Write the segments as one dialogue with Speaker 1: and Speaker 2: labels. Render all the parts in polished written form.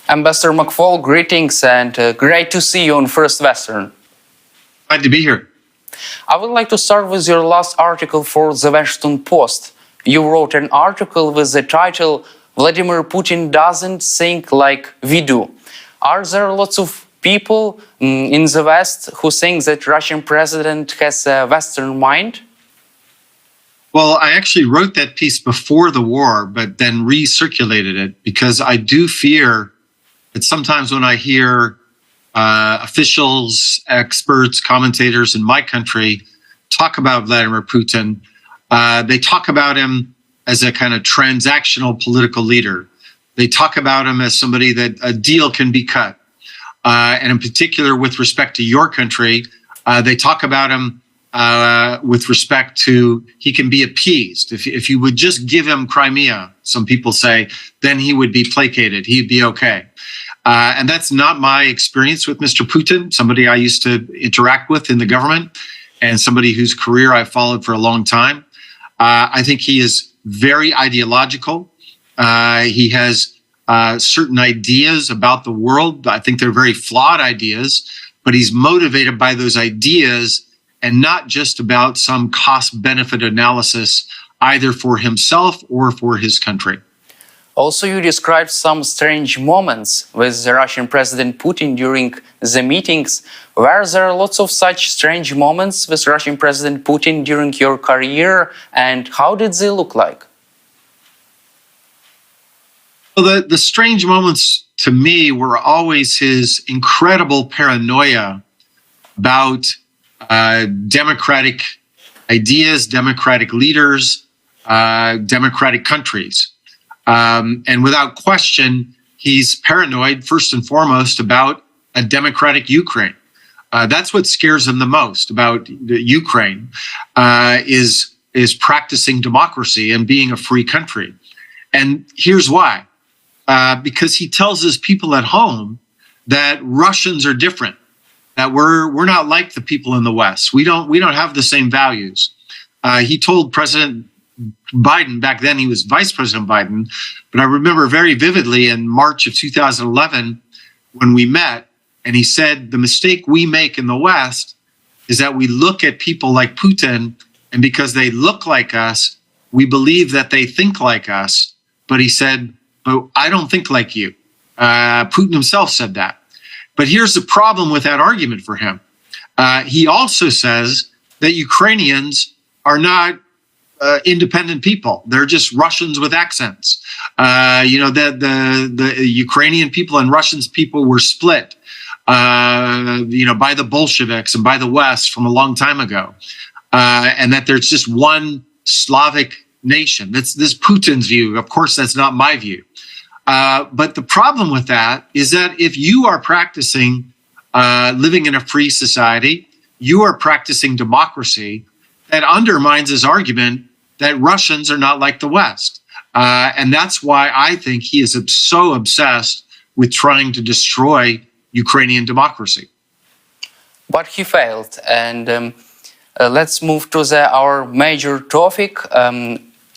Speaker 1: Ambassador McFaul, greetings and great to see you on First Western.
Speaker 2: Glad to be here.
Speaker 1: I would like to start with your last article for the Washington Post. You wrote an article with the title, "Vladimir Putin doesn't think like we do." Are there lots of people in the West who think that Russian president has a Western mind?
Speaker 2: Well, I actually wrote that piece before the war, but then recirculated it because I do fear that sometimes when I hear officials, experts, commentators in my country talk about Vladimir Putin, they talk about him as a kind of transactional political leader. They talk about him as somebody that a deal can be cut. And in particular, with respect to your country, they talk about him with respect to he can be appeased. If you would just give him Crimea, some people say, then he would be placated. He'd be okay. And that's not my experience with Mr. Putin, somebody I used to interact with in the government and somebody whose career I followed for a long time. I think he is very ideological. He has certain ideas about the world. I think they're very flawed ideas, but he's motivated by those ideas and not just about some cost-benefit analysis, either for himself or for his country.
Speaker 1: Also, you described some strange moments with the Russian President Putin during the meetings. Were there lots of such strange moments with Russian President Putin during your career, and how did they look like?
Speaker 2: Well, the strange moments to me were always his incredible paranoia about democratic ideas, democratic leaders, democratic countries. And without question, he's paranoid, first and foremost, about a democratic Ukraine. That's what scares him the most about Ukraine, is practicing democracy and being a free country. And here's why. Because he tells his people at home that Russians are different, that we're not like the people in the West. We don't have the same values. He told President Biden, back then he was Vice President Biden, but I remember very vividly in March of 2011 when we met, and he said, the mistake we make in the West is that we look at people like Putin, and because they look like us, we believe that they think like us. But he said, but I don't think like you. Putin himself said that. But here's the problem with that argument for him. He also says that Ukrainians are not independent people. They're just Russians with accents. The Ukrainian people and Russian people were split, by the Bolsheviks and by the West from a long time ago. And that there's just one Slavic nation. This Putin's view. Of course, that's not my view. But the problem with that is that if you are practicing living in a free society, you are practicing democracy, that undermines his argument that Russians are not like the West. And that's why I think he is so obsessed with trying to destroy Ukrainian democracy.
Speaker 1: But he failed. And let's move to our major topic,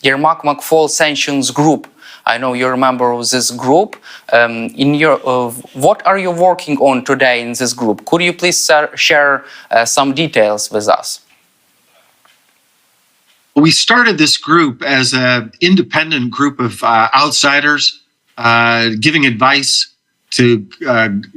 Speaker 1: Yermak McFaul Sanctions Group. I know you're a member of this group. What are you working on today in this group? Could you please share some details with us?
Speaker 2: We started this group as an independent group of outsiders giving advice to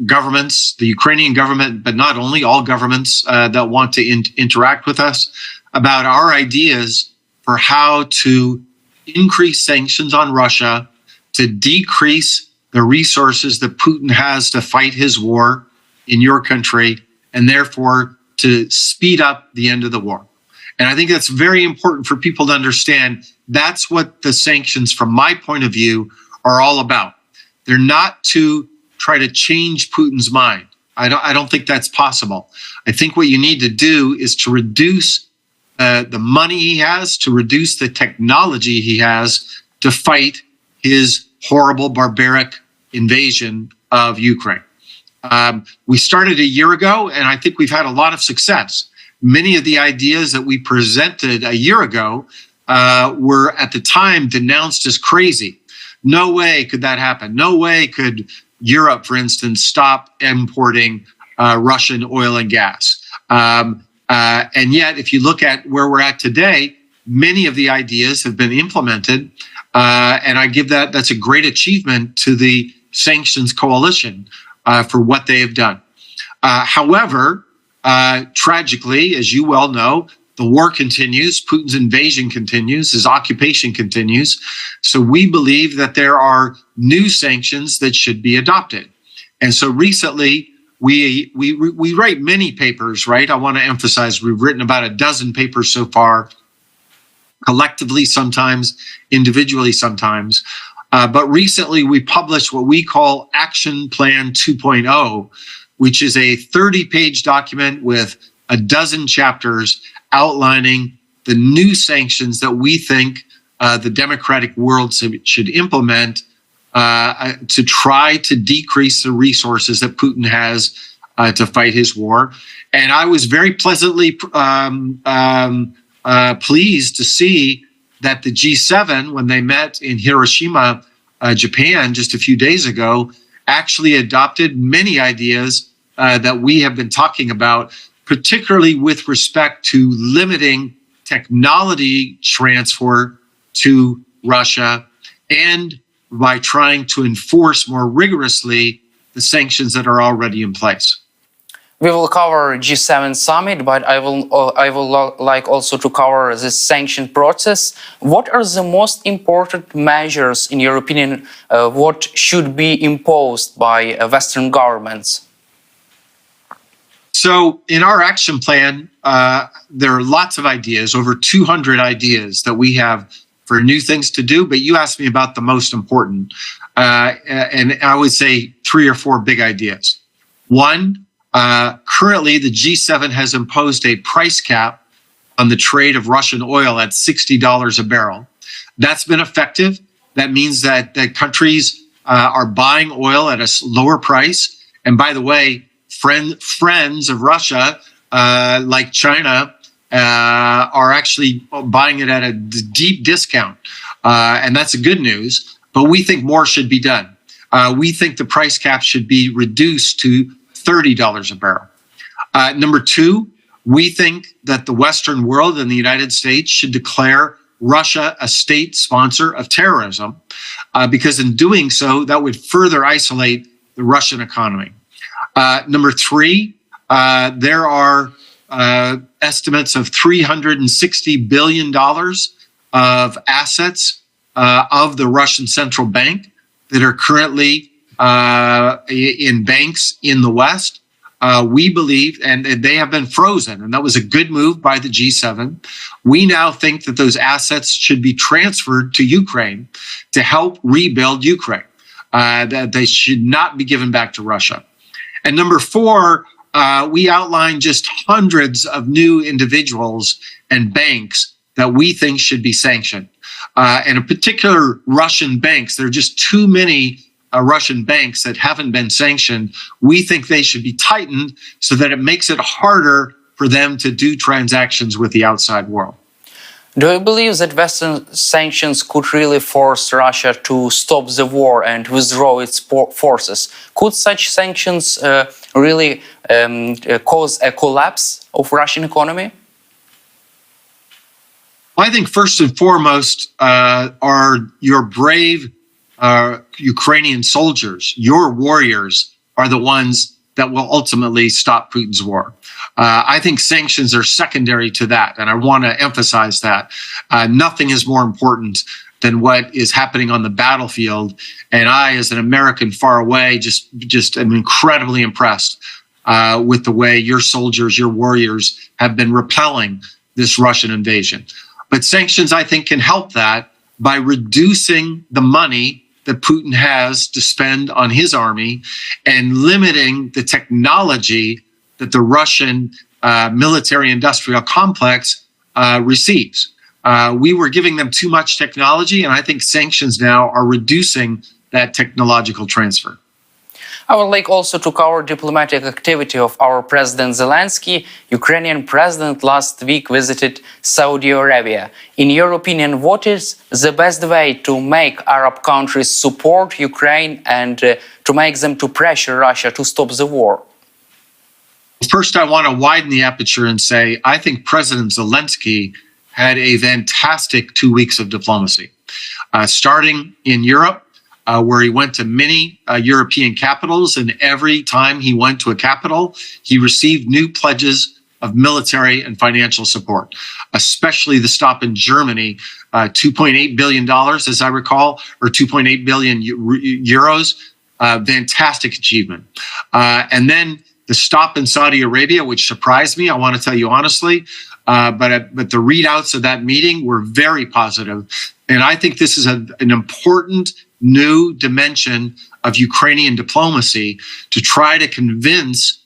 Speaker 2: governments, the Ukrainian government, but not only, all governments that want to interact with us, about our ideas for how to increase sanctions on Russia, to decrease the resources that Putin has to fight his war in your country, and therefore to speed up the end of the war. And I think that's very important for people to understand. That's what the sanctions, from my point of view, are all about. They're not to try to change Putin's mind. I don't think that's possible. I think what you need to do is to reduce the money he has, to reduce the technology he has to fight his horrible, barbaric invasion of Ukraine. We started a year ago, and I think we've had a lot of success. Many of the ideas that we presented a year ago were at the time denounced as crazy. No way could that happen. No way could Europe, for instance, stop importing Russian oil and gas. And yet, if you look at where we're at today, many of the ideas have been implemented. And I give that's a great achievement to the sanctions coalition for what they have done. However, tragically, as you well know, the war continues, Putin's invasion continues, his occupation continues. So we believe that there are new sanctions that should be adopted. And so recently, we write many papers, right? I want to emphasize we've written about a dozen papers so far, collectively sometimes, individually sometimes. But recently we published what we call Action Plan 2.0, which is a 30-page document with a dozen chapters outlining the new sanctions that we think the democratic world should implement to try to decrease the resources that Putin has to fight his war. And I was very pleasantly pleased to see that the G7, when they met in Hiroshima, Japan, just a few days ago, actually adopted many ideas that we have been talking about, particularly with respect to limiting technology transfer to Russia and by trying to enforce more rigorously the sanctions that are already in place.
Speaker 1: We will cover G7 summit, but I will like also to cover the sanction process. What are the most important measures, in your opinion, what should be imposed by Western governments?
Speaker 2: So in our action plan, there are lots of ideas, over 200 ideas that we have for new things to do, but you asked me about the most important. And I would say 3 or 4 big ideas. One, currently the G7 has imposed a price cap on the trade of Russian oil at $60 a barrel. That's been effective. That means that countries are buying oil at a lower price. And by the way, friends of Russia, like China, are actually buying it at a deep discount. And that's good news, but we think more should be done. We think the price cap should be reduced to $30 a barrel. Number 2, we think that the Western world and the United States should declare Russia a state sponsor of terrorism, because in doing so, that would further isolate the Russian economy. Number 3, there are estimates of $360 billion of assets of the Russian central bank that are currently in banks in the West. We believe, and they have been frozen, and that was a good move by the G7. We now think that those assets should be transferred to Ukraine to help rebuild Ukraine, that they should not be given back to Russia. And number 4, we outline just hundreds of new individuals and banks that we think should be sanctioned. And in particular, Russian banks, there are just too many Russian banks that haven't been sanctioned. We think they should be tightened so that it makes it harder for them to do transactions with the outside world.
Speaker 1: Do you believe that Western sanctions could really force Russia to stop the war and withdraw its forces? Could such sanctions really cause a collapse of Russian economy?
Speaker 2: I think first and foremost are your brave Ukrainian soldiers, your warriors, are the ones that will ultimately stop Putin's war. I think sanctions are secondary to that, and I want to emphasize that. Nothing is more important than what is happening on the battlefield, and I, as an American far away, just am incredibly impressed with the way your soldiers, your warriors have been repelling this Russian invasion. But sanctions, I think, can help that by reducing the money that Putin has to spend on his army and limiting the technology that the Russian military-industrial complex receives. We were giving them too much technology, and I think sanctions now are reducing that technological transfer.
Speaker 1: I would like also to cover diplomatic activity of our President Zelensky. Ukrainian president last week visited Saudi Arabia. In your opinion, what is the best way to make Arab countries support Ukraine and to make them to pressure Russia to stop the war?
Speaker 2: First, I want to widen the aperture and say, I think President Zelensky had a fantastic 2 weeks of diplomacy, starting in Europe, where he went to many European capitals, and every time he went to a capital, he received new pledges of military and financial support, especially the stop in Germany, $2.8 billion, as I recall, or 2.8 billion euros, fantastic achievement. And then the stop in Saudi Arabia, which surprised me, I want to tell you honestly, but the readouts of that meeting were very positive. And I think this is an important new dimension of Ukrainian diplomacy to try to convince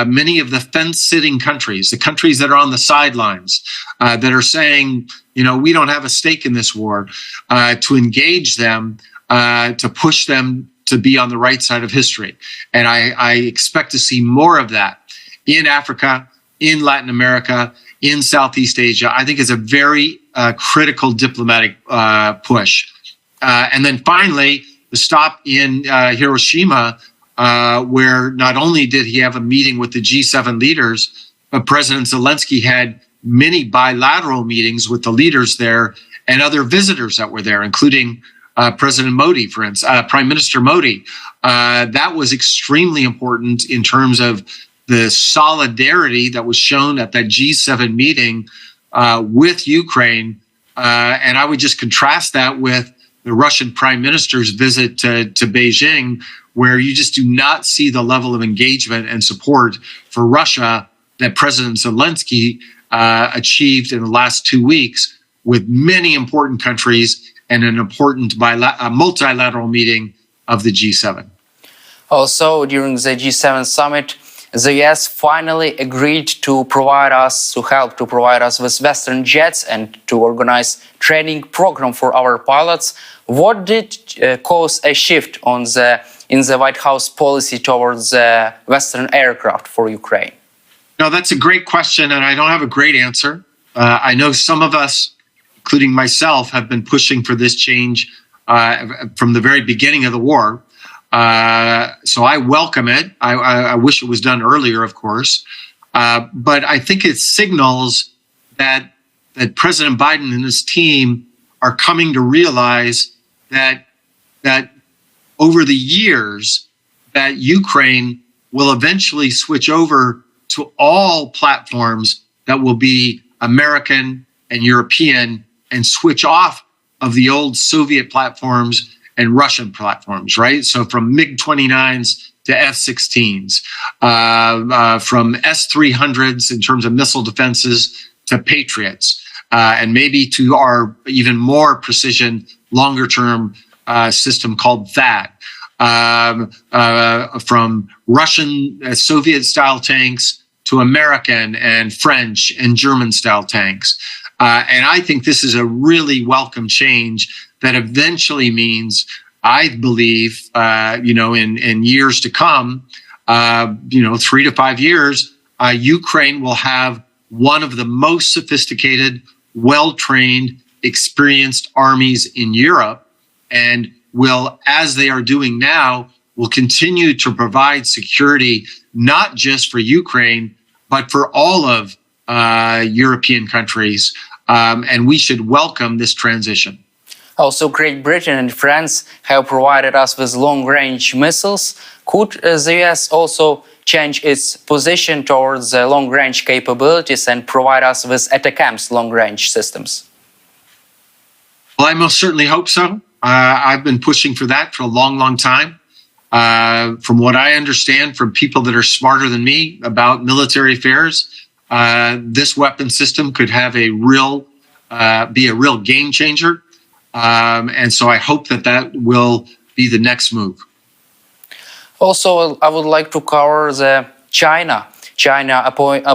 Speaker 2: many of the fence-sitting countries, the countries that are on the sidelines, that are saying, you know, we don't have a stake in this war, to engage them, to push them to be on the right side of history. And I expect to see more of that in Africa, in Latin America, in Southeast Asia. I think it's a very critical diplomatic push. And then finally, the stop in Hiroshima, where not only did he have a meeting with the G7 leaders, but President Zelensky had many bilateral meetings with the leaders there and other visitors that were there, including President Modi, for instance, Prime Minister Modi. That was extremely important in terms of the solidarity that was shown at that G7 meeting with Ukraine. And I would just contrast that with the Russian Prime Minister's visit to Beijing, where you just do not see the level of engagement and support for Russia that President Zelensky achieved in the last 2 weeks with many important countries and an important multilateral meeting of the G7.
Speaker 1: Also, during the G7 summit, the US finally agreed to help to provide us with Western jets and to organize training program for our pilots. What did cause a shift in the White House policy towards Western aircraft for Ukraine?
Speaker 2: No, that's a great question, and I don't have a great answer. I know some of us, including myself, have been pushing for this change from the very beginning of the war. So I welcome it. I wish it was done earlier, of course. But I think it signals that President Biden and his team are coming to realize that over the years that Ukraine will eventually switch over to all platforms that will be American and European and switch off of the old Soviet platforms and Russian platforms, right? So from MiG-29s to F-16s, from S-300s in terms of missile defenses to Patriots, and maybe to our even more precision, longer-term system called THAAD, from Russian Soviet-style tanks to American and French and German-style tanks. And I think this is a really welcome change that eventually means, I believe, in years to come, 3 to 5 years, Ukraine will have one of the most sophisticated, well-trained, experienced armies in Europe, and will, as they are doing now, will continue to provide security, not just for Ukraine, but for all of European countries. And we should welcome this transition.
Speaker 1: Also, Great Britain and France have provided us with long-range missiles. Could the US also change its position towards long-range capabilities and provide us with ATACMS long-range systems?
Speaker 2: Well, I most certainly hope so. I've been pushing for that for a long, long time. From what I understand from people that are smarter than me about military affairs, this weapon system could have be a real game changer. And so I hope that will be the next move.
Speaker 1: Also, I would like to cover China. China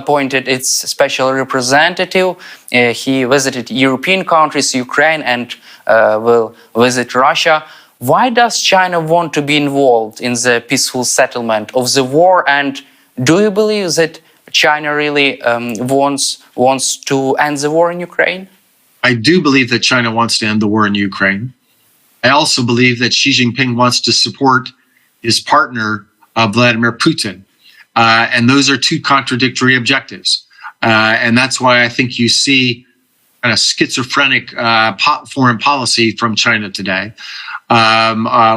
Speaker 1: appointed its special representative. He visited European countries, Ukraine, and will visit Russia. Why does China want to be involved in the peaceful settlement of the war? And do you believe that China really wants to end the war in Ukraine?
Speaker 2: I do believe that China wants to end the war in Ukraine. I also believe that Xi Jinping wants to support his partner, Vladimir Putin. And those are two contradictory objectives. And that's why I think you see kind of schizophrenic foreign policy from China today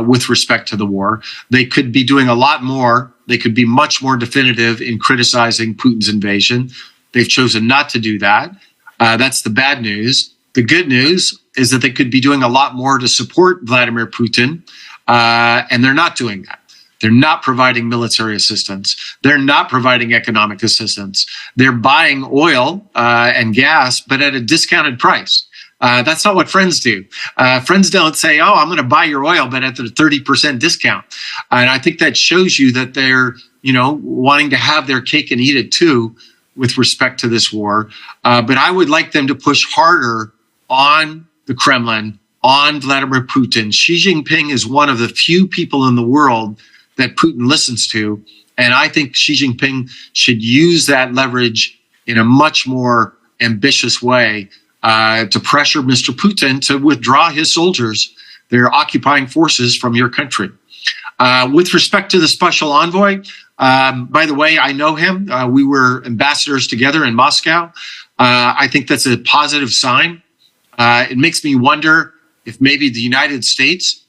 Speaker 2: with respect to the war. They could be doing a lot more. They could be much more definitive in criticizing Putin's invasion. They've chosen not to do that. That's the bad news. The good news is that they could be doing a lot more to support Vladimir Putin, and they're not doing that. They're not providing military assistance. They're not providing economic assistance. They're buying oil and gas, but at a discounted price. That's not what friends do. Friends don't say, oh, I'm going to buy your oil, but at the 30% discount. And I think that shows you that they're, wanting to have their cake and eat it too with respect to this war. But I would like them to push harder on the Kremlin, on Vladimir Putin. Xi Jinping is one of the few people in the world that Putin listens to. And I think Xi Jinping should use that leverage in a much more ambitious way to pressure Mr. Putin to withdraw his soldiers, their occupying forces, from your country. With respect to the special envoy, by the way, I know him. We were ambassadors together in Moscow. I think that's a positive sign. It makes me wonder if maybe the United States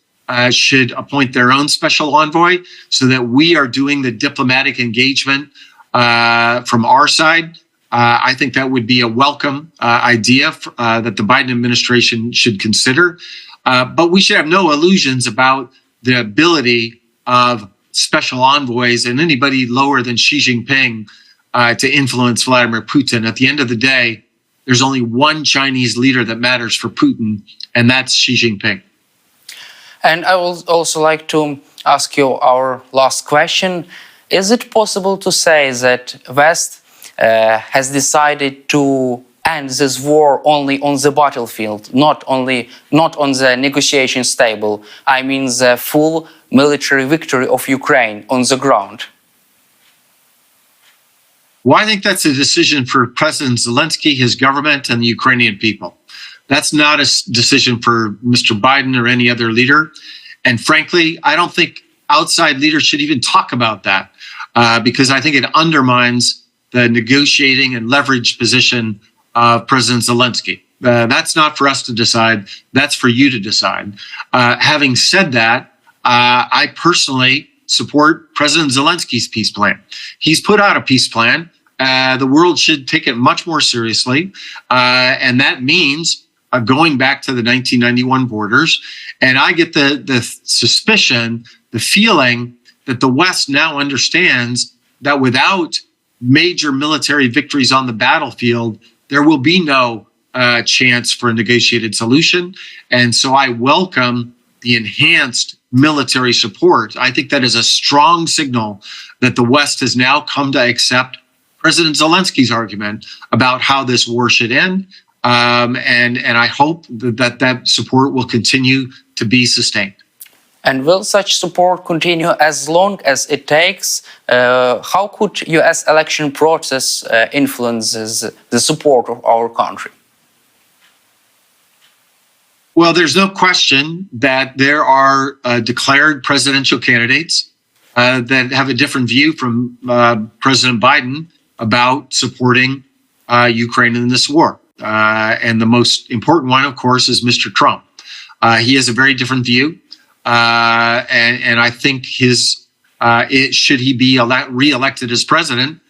Speaker 2: should appoint their own special envoy so that we are doing the diplomatic engagement from our side. I think that would be a welcome idea that the Biden administration should consider. But we should have no illusions about the ability of special envoys and anybody lower than Xi Jinping to influence Vladimir Putin. At the end of the day, there's only one Chinese leader that matters for Putin, and that's Xi Jinping.
Speaker 1: And I would also like to ask you our last question. Is it possible to say that West has decided to end this war only on the battlefield, not on the negotiation table? I mean the full military victory of Ukraine on the ground.
Speaker 2: Well, I think that's a decision for President Zelensky, his government, and the Ukrainian people. That's not a decision for Mr. Biden or any other leader. And frankly, I don't think outside leaders should even talk about that because I think it undermines the negotiating and leverage position of President Zelensky. That's not for us to decide. That's for you to decide. Having said that, I personally support President Zelensky's peace plan. He's put out a peace plan. The world should take it much more seriously. And that means going back to the 1991 borders. And I get the suspicion, the feeling that the West now understands that without major military victories on the battlefield, there will be no chance for a negotiated solution. And so I welcome the enhanced military support. I think that is a strong signal that the West has now come to accept President Zelensky's argument about how this war should end. And I hope that support will continue to be sustained.
Speaker 1: And will such support continue as long as it takes? How could U.S. election process influences the support of our country?
Speaker 2: Well, there's no question that there are declared presidential candidates that have a different view from President Biden about supporting Ukraine in this war. And the most important one, of course, is Mr. Trump. He has a very different view. And I think should he be re-elected as president,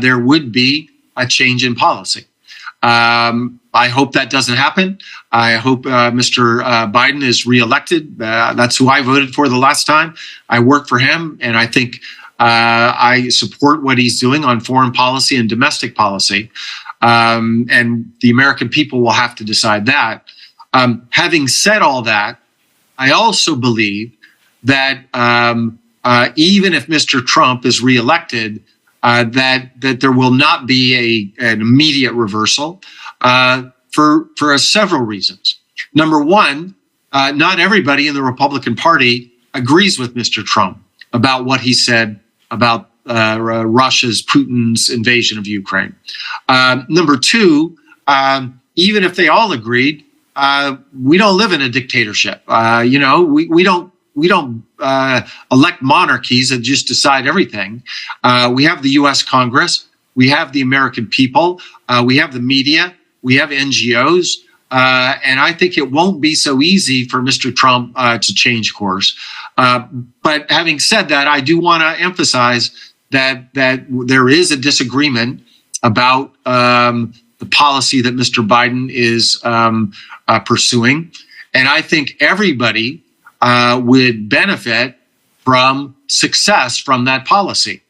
Speaker 2: there would be a change in policy. I hope that doesn't happen. I hope Mr. Biden is re-elected. That's who I voted for the last time. I worked for him, and I think I support what he's doing on foreign policy and domestic policy. And the American people will have to decide that. Having said all that, I also believe that even if Mr. Trump is reelected, that there will not be an immediate reversal for several reasons. Number one, not everybody in the Republican Party agrees with Mr. Trump about what he said about Russia's, Putin's invasion of Ukraine. Number two, even if they all agreed, we don't live in a dictatorship. We don't elect monarchies that just decide everything. We have the U.S. Congress, we have the American people, we have the media, we have NGOs, and I think it won't be so easy for Mr. Trump to change course. But having said that, I do want to emphasize that there is a disagreement about the policy that Mr. Biden is pursuing, and I think everybody would benefit from success from that policy.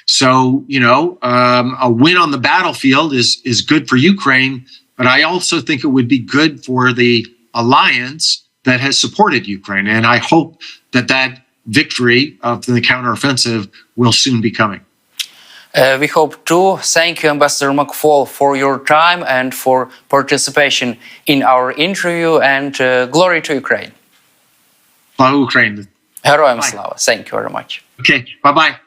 Speaker 2: So, a win on the battlefield is good for Ukraine, but I also think it would be good for the alliance that has supported Ukraine. And I hope that victory of the counteroffensive will soon be coming.
Speaker 1: We hope too. Thank you, Ambassador McFaul, for your time and for participation in our interview, and glory to Ukraine.
Speaker 2: Slava Ukraine.
Speaker 1: Героям слава. Thank you very much.
Speaker 2: Okay, bye-bye.